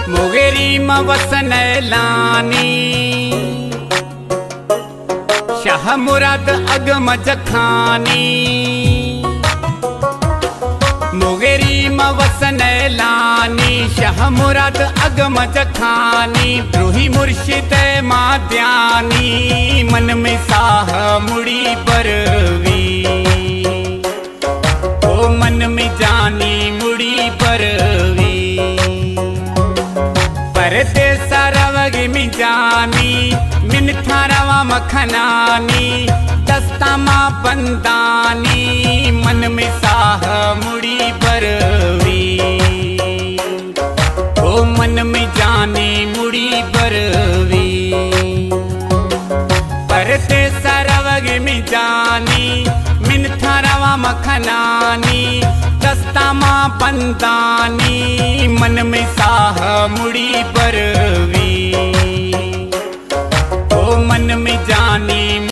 मोगेरी मवसन लानी शाह मुराद अगम जखानी। मोगेरी मवसन लानी शाह मुराद अगम जखानी। द्रोही मुर्शिद माद्यानी मन में साह मुड़ी परवी। ओ मन में जानी मुड़ी परवी। परते सारवग में जानी मिन थारावा मखनानी। दस्ता माँ बंदानी मन में साह मुड़ी परवी। ओ मन में जानी मुड़ी परवी। परते सारवग में जानी मिन थारावा मखनानी। दस्ता माँ बंदानी मन में साह मुड़ी